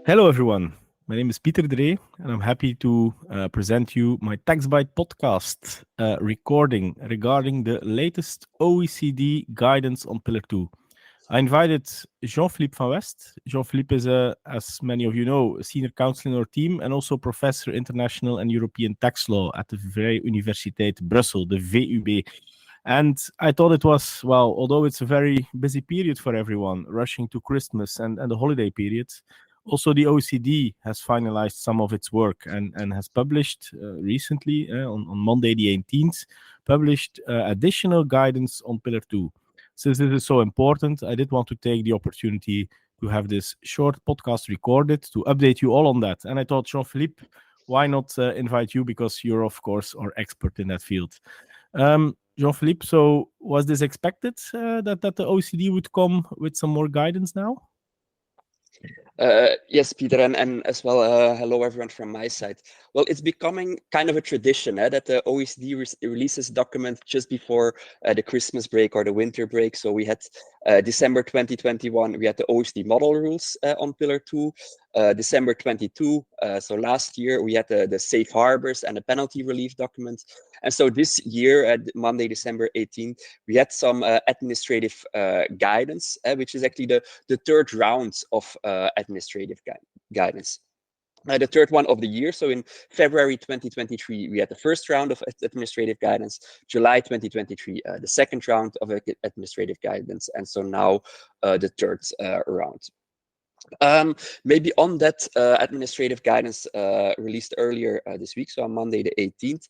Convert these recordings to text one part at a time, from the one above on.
Hello, everyone. My name is Pieter Dree, and I'm happy to present you my Tax Bite podcast recording regarding the latest OECD guidance on Pillar 2. I invited Jean-Philippe van West. Jean-Philippe is, as many of you know, a senior counsel in our team and also professor international and European tax law at the Vrije Universiteit Brussels, the VUB. And I thought it was, well, although it's a very busy period for everyone, rushing to Christmas and the holiday period, also the OECD has finalized some of its work and has published recently, on Monday the 18th, published additional guidance on Pillar 2. Since this is so important, I did want to take the opportunity to have this short podcast recorded to update you all on that. And I thought, Jean-Philippe, why not invite you, because you're, of course, our expert in that field. Jean-Philippe, so was this expected that the OECD would come with some more guidance now? Yes, Peter, and as well, hello everyone from my side. Well, it's becoming kind of a tradition that the OECD releases document just before the Christmas break or the winter break. So we had December 2021, we had the OECD model rules on Pillar 2. December 22, so last year, we had the safe harbors and the penalty relief document. And so this year, at Monday, December 18, we had some administrative guidance, which is actually the third round of administrative guidance. The third one of the year. So in February 2023, we had the first round of administrative guidance. July 2023, the second round of administrative guidance. And so now the third round. Maybe on that administrative guidance released earlier this week, so on Monday the 18th,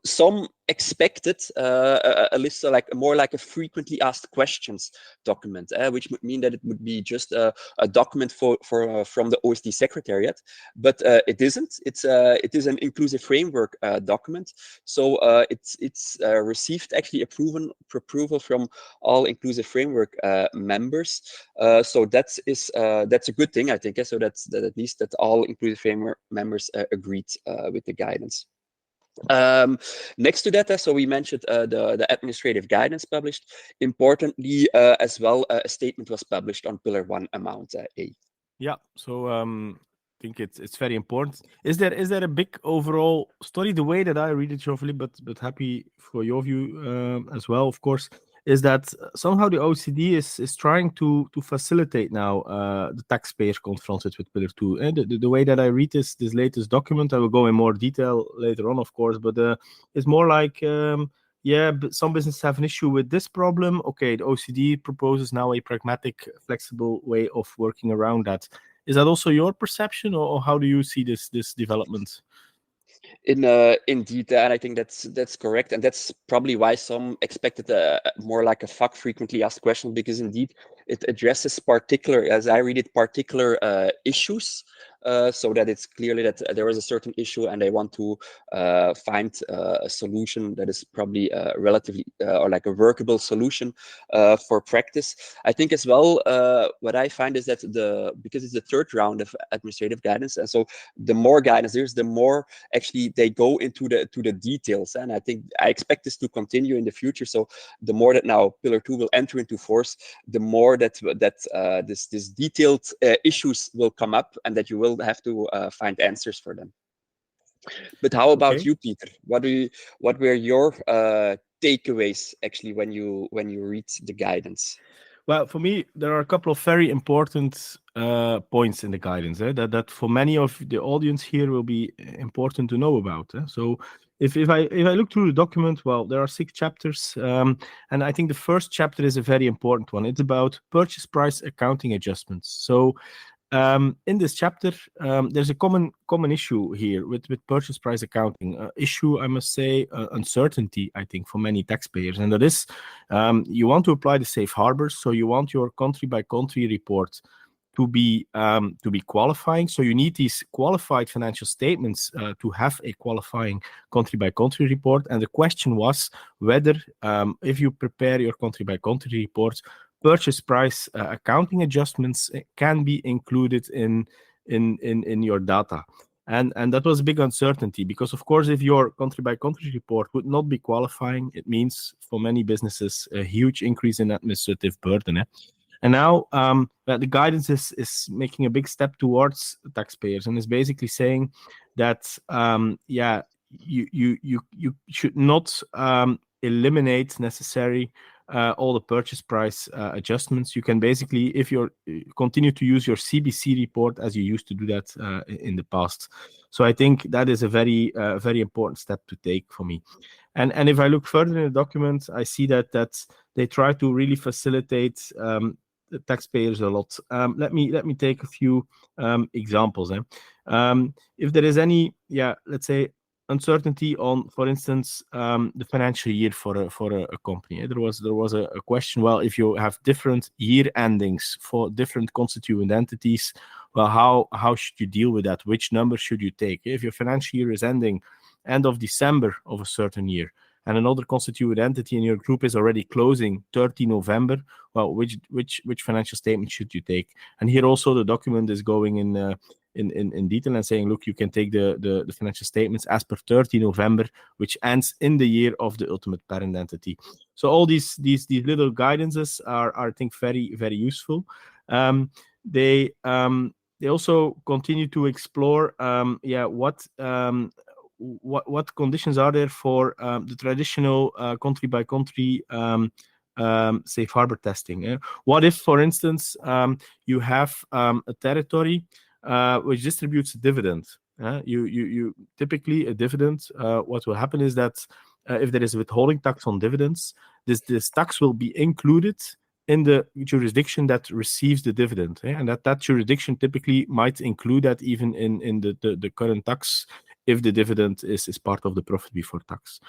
some expected a list like more like a frequently asked questions document, which would mean that it would be just a document from the OECD Secretariat, but it isn't. It is an inclusive framework document, so it's received actually approval from all inclusive framework members. So that's a good thing, I think. So that at least that all inclusive framework members agreed with the guidance. Next to that, so we mentioned the administrative guidance published. Importantly, as well, a statement was published on Pillar 1 amount A. Yeah, so I think it's very important. Is there a big overall story? The way that I read it, Jean-Philippe, but happy for your view as well, of course, is that somehow the OECD is trying to facilitate now the taxpayers confronted with Pillar 2. And the way that I read this latest document, I will go in more detail later on, of course, but it's more like, but some businesses have an issue with this problem. Okay, the OECD proposes now a pragmatic, flexible way of working around that. Is that also your perception, or how do you see this development? Indeed, and I think that's correct, and that's probably why some expected more like a FAQ, frequently asked question, because indeed it addresses particular, as I read it, particular issues, so that it's clearly that there is a certain issue and they want to find a solution that is probably relatively or like a workable solution for practice. I think as well, what I find is that because it's the third round of administrative guidance, and so the more guidance there's, the more actually they go into the details, and I think I expect this to continue in the future. So the more that now Pillar 2 will enter into force, the more that this detailed issues will come up, and that you will have to find answers for them. But how about you, Peter? What were your takeaways actually when you read the guidance? Well, for me, there are a couple of very important points in the guidance that for many of the audience here will be important to know about. So if I look through the document, well, there are 6 chapters, and I think the first chapter is a very important one. It's about purchase price accounting adjustments. So in this chapter, there's a common issue here with purchase price accounting. Issue, I must say, uncertainty, I think, for many taxpayers. And that is, you want to apply the safe harbors, so you want your country-by-country report to be qualifying. So you need these qualified financial statements to have a qualifying country-by-country report. And the question was whether, if you prepare your country-by-country report, purchase price accounting adjustments can be included in your data. And that was a big uncertainty because, of course, if your country-by-country report would not be qualifying, it means for many businesses a huge increase in administrative burden. And now the guidance is making a big step towards taxpayers and is basically saying that you should not eliminate necessary all the purchase price adjustments. You can basically, if you continue to use your CBC report as you used to do that in the past. So I think that is a very important step to take for me. And if I look further in the document, I see that they try to really facilitate the taxpayers a lot. Let me take a few examples. If there is any, let's say, uncertainty on, for instance, the financial year for a company. There was a question. Well, if you have different year endings for different constituent entities, well, how should you deal with that? Which number should you take? If your financial year is ending end of December of a certain year, and another constituent entity in your group is already closing 30 November, well, which financial statement should you take? And here also the document is going in detail and saying, look, you can take the financial statements as per 30 November, which ends in the year of the ultimate parent entity. So all these little guidances are I think very useful. They also continue to explore what conditions are there for the traditional country by country safe harbor testing. What if, for instance, you have a territory which distributes dividend? You typically a dividend. What will happen is that if there is a withholding tax on dividends, this tax will be included in the jurisdiction that receives the dividend, and that jurisdiction typically might include that even in the current tax if the dividend is part of the profit before tax.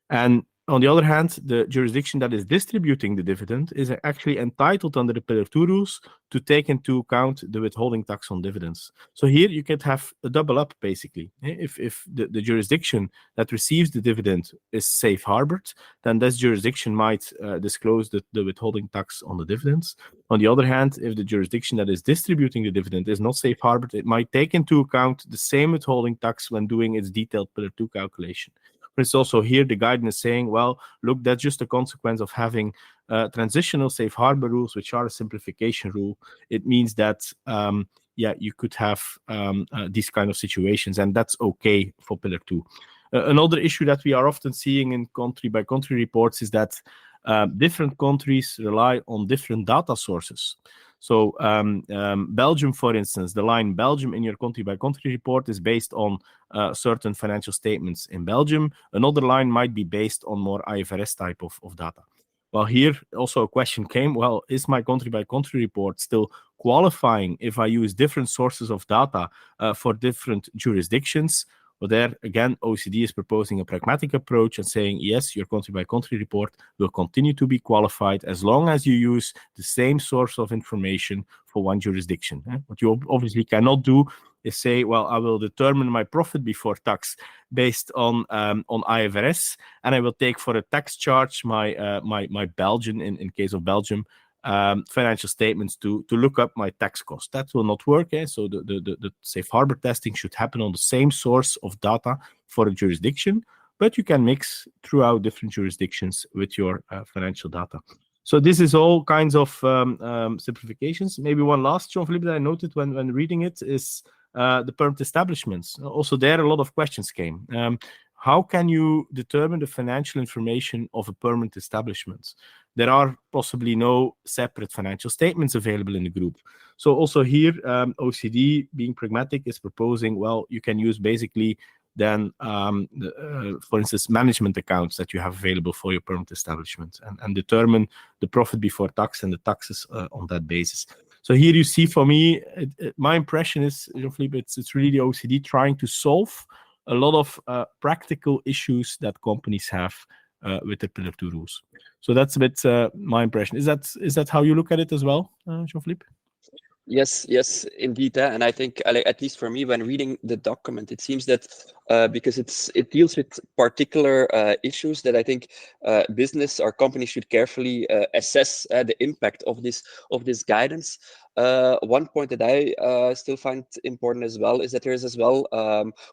And on the other hand, the jurisdiction that is distributing the dividend is actually entitled under the Pillar 2 rules to take into account the withholding tax on dividends. So here you can have a double up, basically. If the jurisdiction that receives the dividend is safe harbored, then this jurisdiction might disclose the withholding tax on the dividends. On the other hand, if the jurisdiction that is distributing the dividend is not safe harbored, it might take into account the same withholding tax when doing its detailed Pillar 2 calculation. But it's also here the guidance saying, well, look, that's just a consequence of having transitional safe harbor rules, which are a simplification rule. It means that, you could have these kind of situations, and that's okay for Pillar 2. Another issue that we are often seeing in country-by-country reports is that different countries rely on different data sources. So Belgium, for instance, the line Belgium in your country-by-country report is based on certain financial statements in Belgium. Another line might be based on more IFRS type of data. Well, here also a question came, well, is my country-by-country report still qualifying if I use different sources of data for different jurisdictions? Well, there again, OECD is proposing a pragmatic approach and saying, yes, your country-by-country report will continue to be qualified as long as you use the same source of information for one jurisdiction. What you obviously cannot do is say, well, I will determine my profit before tax based on IFRS, and I will take for a tax charge my Belgian, in case of Belgium, financial statements to look up my tax cost. That will not work. So the safe harbor testing should happen on the same source of data for a jurisdiction, but you can mix throughout different jurisdictions with your financial data. So this is all kinds of simplifications. Maybe one last, Jean-Philippe, that I noted when reading it is the permanent establishments. Also there, a lot of questions came. How can you determine the financial information of a permanent establishment? There are possibly no separate financial statements available in the group. So also here, OECD, being pragmatic, is proposing, well, you can use basically then, for instance, management accounts that you have available for your permanent establishment and determine the profit before tax and the taxes on that basis. So here you see, for me, my impression is, Jean-Philippe, it's really the OECD trying to solve a lot of practical issues that companies have with the Pillar 2 rules. So that's a bit my impression. Is that how you look at it as well, Jean-Philippe? Yes, indeed. And I think, at least for me, when reading the document, it seems that because it deals with particular issues that I think business or companies should carefully assess the impact of this guidance. One point that I still find important as well is that there is as well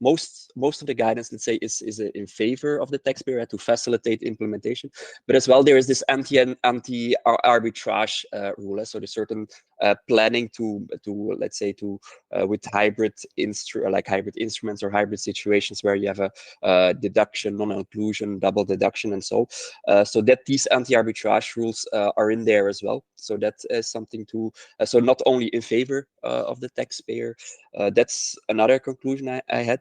most of the guidance, let's say, is in favor of the taxpayer to facilitate implementation, but as well there is this anti arbitrage rule. So there's certain planning to let's say to with hybrid instruments or hybrid situations where you have a deduction, non-inclusion, double deduction, and so that these anti-arbitrage rules are in there as well. So that is something to so not only in favor of the taxpayer. That's another conclusion I had.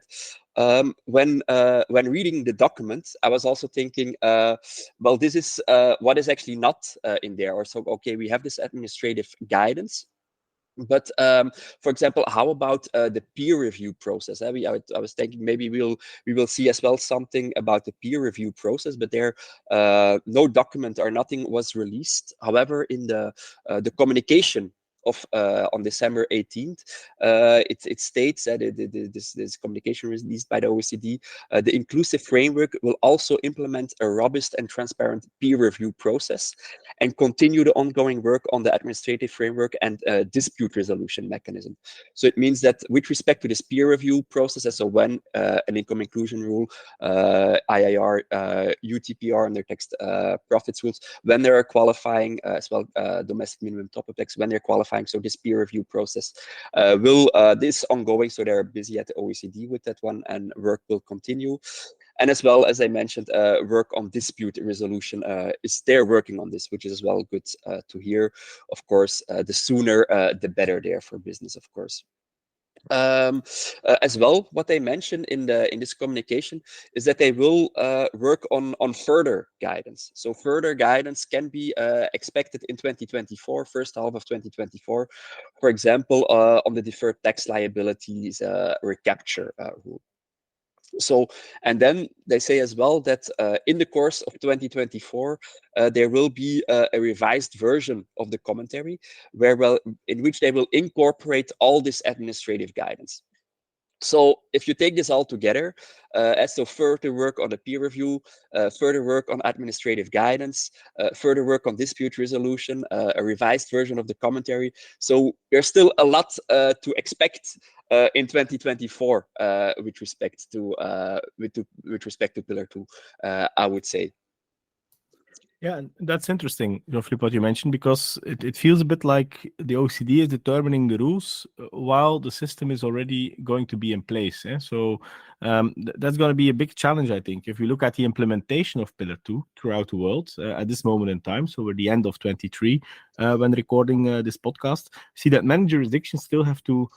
When reading the document, I was also thinking, well, this is what is actually not in there. Or so, okay, we have this administrative guidance, but for example, how about the peer review process? I was thinking maybe we will see as well something about the peer review process, but there no document or nothing was released. However, in the communication of on December 18th, it states that this communication released by the OECD, the inclusive framework will also implement a robust and transparent peer review process and continue the ongoing work on the administrative framework and dispute resolution mechanism. So it means that with respect to this peer review process, so when an income inclusion rule, IIR, UTPR, and their tax profits rules, when they are qualifying as well, domestic minimum top-up tax, when they're qualifying, so this peer review process this ongoing, so they're busy at the OECD with that one, and work will continue. And as well, as I mentioned, work on dispute resolution is they're working on this, which is as well good to hear. Of course, the sooner, the better there for business, of course. As well, what they mentioned in this communication is that they will work on further guidance. So further guidance can be expected in 2024, first half of 2024. For example, on the deferred tax liabilities recapture rule. So, and then they say as well that in the course of 2024, there will be a revised version of the commentary in which they will incorporate all this administrative guidance. So if you take this all together, as to further work on the peer review, further work on administrative guidance, further work on dispute resolution, a revised version of the commentary. So there's still a lot to expect in 2024 with respect to Pillar 2, I would say. Yeah, and that's interesting, Philip, what you mentioned, because it feels a bit like the OECD is determining the rules while the system is already going to be in place. So that's going to be a big challenge, I think. If you look at the implementation of Pillar 2 throughout the world at this moment in time, so we're the end of 23 when recording this podcast, see that many jurisdictions still have to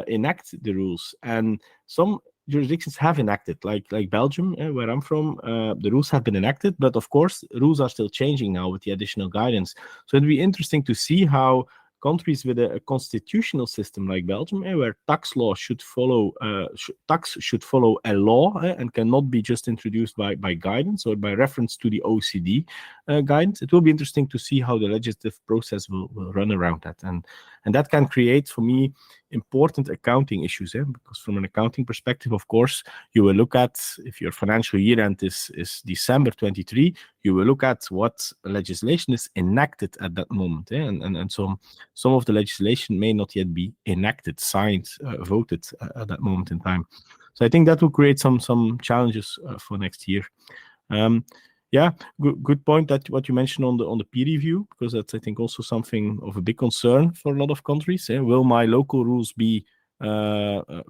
enact the rules. And some jurisdictions have enacted, like Belgium, where I'm from. The rules have been enacted, but of course, rules are still changing now with the additional guidance. So it'd be interesting to see how countries with a constitutional system like Belgium, where tax law should follow, tax should follow a law and cannot be just introduced by guidance or by reference to the OECD guidance. It will be interesting to see how the legislative process will run around that, and that can create for me important accounting issues, because from an accounting perspective, of course, you will look at, if your financial year end is December 23, you will look at what legislation is enacted at that moment, and some of the legislation may not yet be enacted, signed, voted at that moment in time. So I think that will create some challenges for next year. Yeah, good point that what you mentioned on the peer review, because that's, I think, also something of a big concern for a lot of countries. Will my local rules be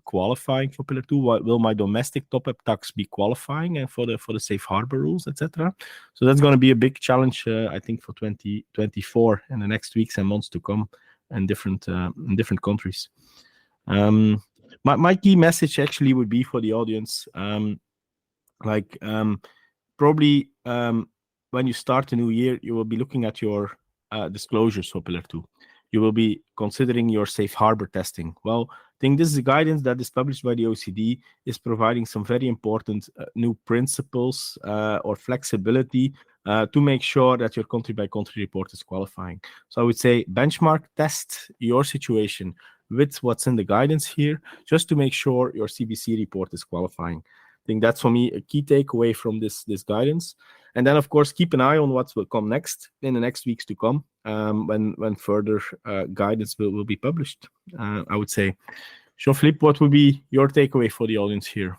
qualifying for Pillar 2? Will my domestic top-up tax be qualifying for the safe harbor rules, etc.? So that's going to be a big challenge, I think, for 2024 and the next weeks and months to come in different countries. My key message actually would be for the audience, probably when you start a new year, you will be looking at your disclosures for Pillar 2. You will be considering your safe harbor testing. Well, I think this is a guidance that is published by the OECD, is providing some very important new principles or flexibility to make sure that your country by country report is qualifying. So I would say benchmark test your situation with what's in the guidance here, just to make sure your CBC report is qualifying. I think that's for me a key takeaway from this guidance. And then, of course, keep an eye on what will come next in the next weeks to come, when further guidance will be published. I would say, Jean-Philippe, what would be your takeaway for the audience here?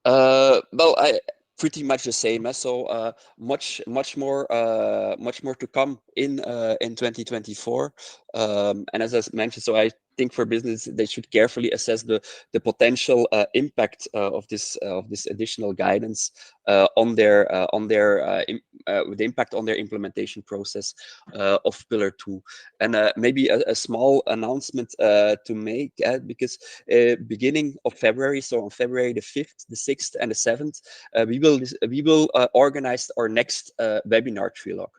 Well, I pretty much the same. So much more to come in 2024. And as I mentioned, so I think for business they should carefully assess the potential impact of this additional guidance on their the impact on their implementation process of Pillar 2. And maybe a small announcement to make, because beginning of February, so on February the 5th, the 6th, and the 7th, we will organize our next webinar trilogue.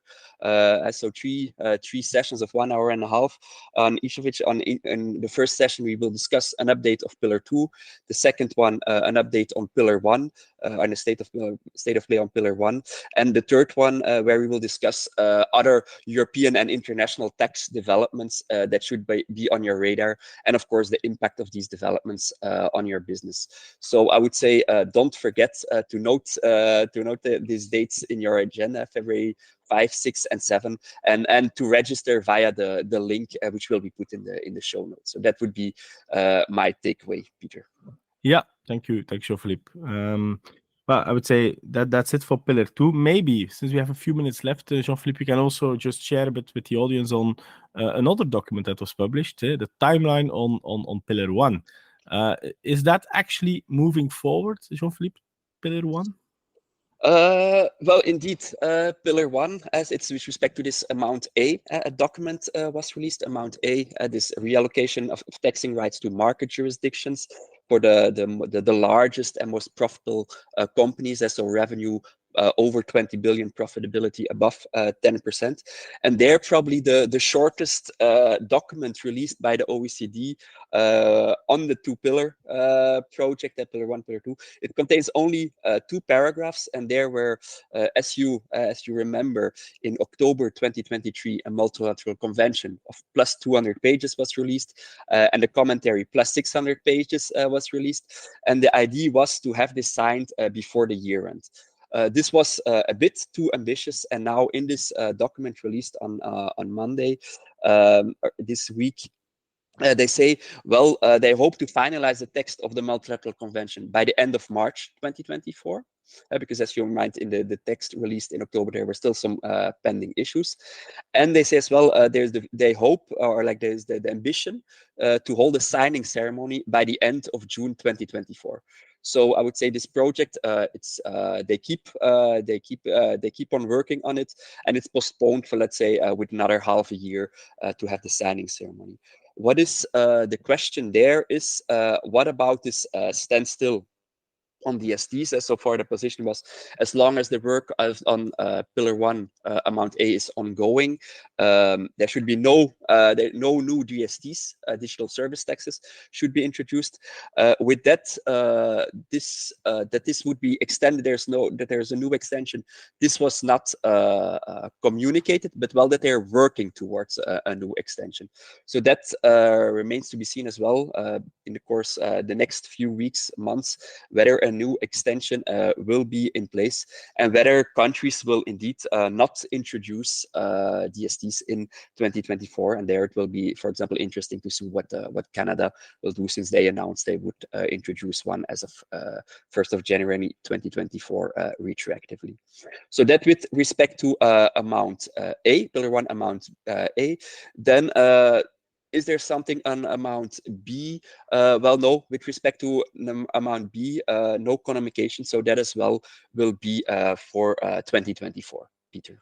So three sessions of 1 hour and a half, on each of which in the first session we will discuss an update of Pillar 2, the second one an update on Pillar 1, on the state of play on Pillar 1, and the third one where we will discuss other European and international tax developments that should be on your radar, and of course the impact of these developments on your business. So I would say don't forget to note these dates in your agenda, February 5, 6, and 7, and to register via the link which will be put in the show notes. So that would be my takeaway, Peter. Yeah, thank you, Jean-Philippe. Well, I would say that's it for Pillar 2. Maybe, since we have a few minutes left, Jean-Philippe, you can also just share a bit with the audience on another document that was published, the timeline on Pillar 1. Is that actually moving forward, Jean-Philippe, Pillar 1? Well, indeed, Pillar 1, as it's with respect to this Amount A, a document was released, Amount A, this reallocation of taxing rights to market jurisdictions for the largest and most profitable companies, so revenue over 20 billion, profitability above 10%. And they're probably the shortest document released by the OECD on the two-pillar project, Pillar 1, Pillar 2. It contains only 2 paragraphs, and there were, as you remember, in October 2023, a multilateral convention of plus 200 pages was released, and the commentary plus 600 pages was released. And the idea was to have this signed before the year end. This was a bit too ambitious, and now in this document released on Monday this week, they say, well, they hope to finalize the text of the multilateral convention by the end of March 2024, because as you remind, in the text released in October, there were still some pending issues. And they say as well, there's they hope, or like there's the ambition to hold a signing ceremony by the end of June 2024. So I would say this project, they keep on working on it, and it's postponed for, let's say, with another half a year to have the signing ceremony. What is the question there is, what about this standstill on the SDs? So far the position was, as long as the work on Pillar 1 Amount A is ongoing, there should be no new DSTs, digital service taxes, should be introduced. With that, this would be extended. There's a new extension. This was not communicated, but well, that they're working towards a new extension. So that remains to be seen as well in the course the next few weeks, months, whether a new extension will be in place, and whether countries will indeed not introduce DSTs in 2024. And there it will be, for example, interesting to see what Canada will do, since they announced they would introduce one as of 1st of January 2024 retroactively. So that with respect to Amount A, Pillar 1 Amount A. Then is there something on Amount B? Well, no, with respect to Amount B, no communication. So that as well will be for 2024, Peter.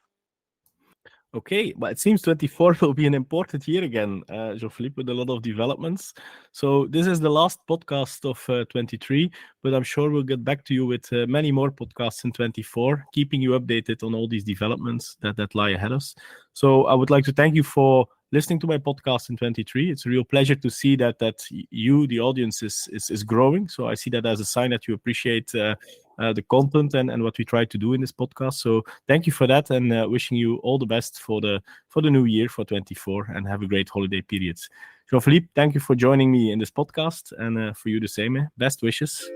Okay, but it seems 24 will be an important year again, Jean-Philippe, with a lot of developments. So this is the last podcast of 23, but I'm sure we'll get back to you with many more podcasts in 24, keeping you updated on all these developments that lie ahead of us. So I would like to thank you for listening to my podcast in 23. It's a real pleasure to see that you, the audience, is growing. So I see that as a sign that you appreciate the content and what we try to do in this podcast. So thank you for that, and wishing you all the best for the new year, for 24, and have a great holiday period. Jean-Philippe, thank you for joining me in this podcast, and for you the same. Best wishes.